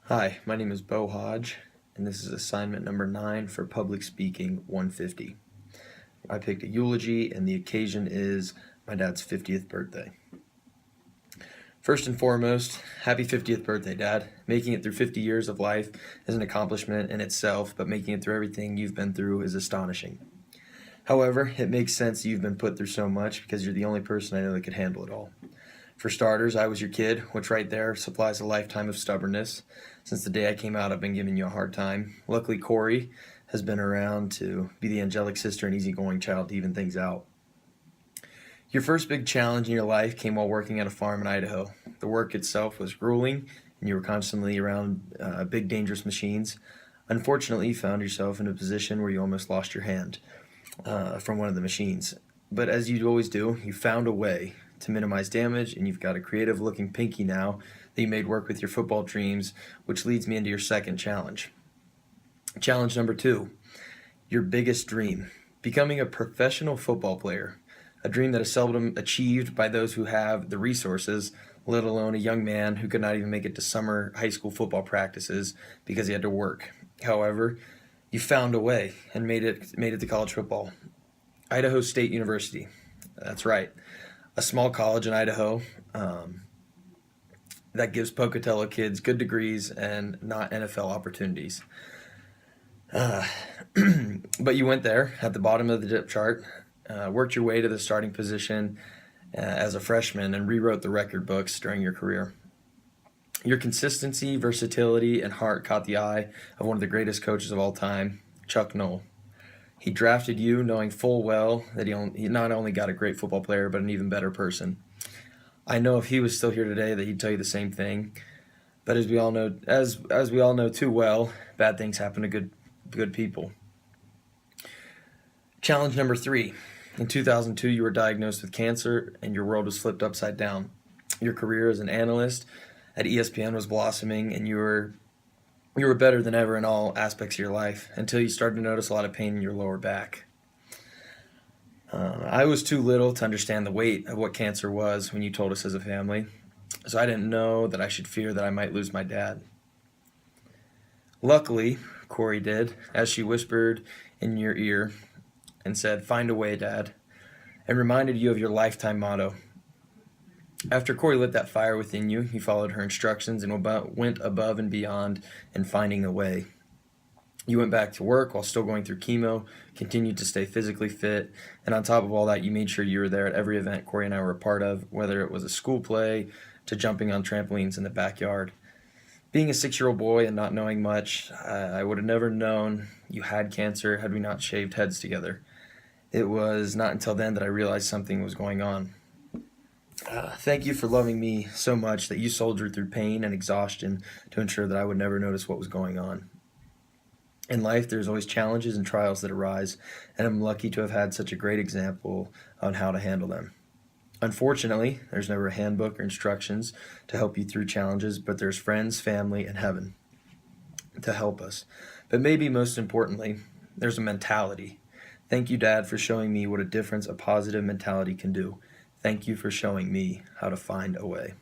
Hi, my name is Bo Hodge, and this is assignment number 9 for Public Speaking 150. I picked a eulogy, and the occasion is my dad's 50th birthday. First and foremost, happy 50th birthday, Dad. Making it through 50 years of life is an accomplishment in itself, but making it through everything you've been through is astonishing. However, it makes sense you've been put through so much because you're the only person I know that could handle it all. For starters, I was your kid, which right there supplies a lifetime of stubbornness. Since the day I came out, I've been giving you a hard time. Luckily, Corey has been around to be the angelic sister and easygoing child to even things out. Your first big challenge in your life came while working at a farm in Idaho. The work itself was grueling, and you were constantly around big, dangerous machines. Unfortunately, you found yourself in a position where you almost lost your hand from one of the machines. But as you always do, you found a way to minimize damage, and you've got a creative looking pinky now that you made work with your football dreams, which leads me into your second challenge. Challenge number 2, your biggest dream, becoming a professional football player, a dream that is seldom achieved by those who have the resources, let alone a young man who could not even make it to summer high school football practices because he had to work. However, you found a way and made it to college football. Idaho State University. That's right. A small college in Idaho that gives Pocatello kids good degrees and not NFL opportunities. But you went there at the bottom of the depth chart, worked your way to the starting position as a freshman, and rewrote the record books during your career. Your consistency, versatility, and heart caught the eye of one of the greatest coaches of all time, Chuck Noll. He drafted you knowing full well that he not only got a great football player, but an even better person. I know if he was still here today that he'd tell you the same thing. But as we all know too well, bad things happen to good people. Challenge number 3. In 2002, you were diagnosed with cancer and your world was flipped upside down. Your career as an analyst at ESPN was blossoming, and you were better than ever in all aspects of your life until you started to notice a lot of pain in your lower back. I was too little to understand the weight of what cancer was when you told us as a family, so I didn't know that I should fear that I might lose my dad. Luckily, Corey did, as she whispered in your ear and said, "Find a way, Dad," and reminded you of your lifetime motto. After Corey lit that fire within you, you followed her instructions and went above and beyond in finding a way. You went back to work while still going through chemo, continued to stay physically fit, and on top of all that, you made sure you were there at every event Corey and I were a part of, whether it was a school play to jumping on trampolines in the backyard. Being a 6-year-old boy and not knowing much, I would have never known you had cancer had we not shaved heads together. It was not until then that I realized something was going on. Thank you for loving me so much that you soldiered through pain and exhaustion to ensure that I would never notice what was going on. In life, there's always challenges and trials that arise, and I'm lucky to have had such a great example on how to handle them. Unfortunately, there's never a handbook or instructions to help you through challenges, but there's friends, family, and heaven to help us. But maybe most importantly, there's a mentality. Thank you, Dad, for showing me what a difference a positive mentality can do. Thank you for showing me how to find a way.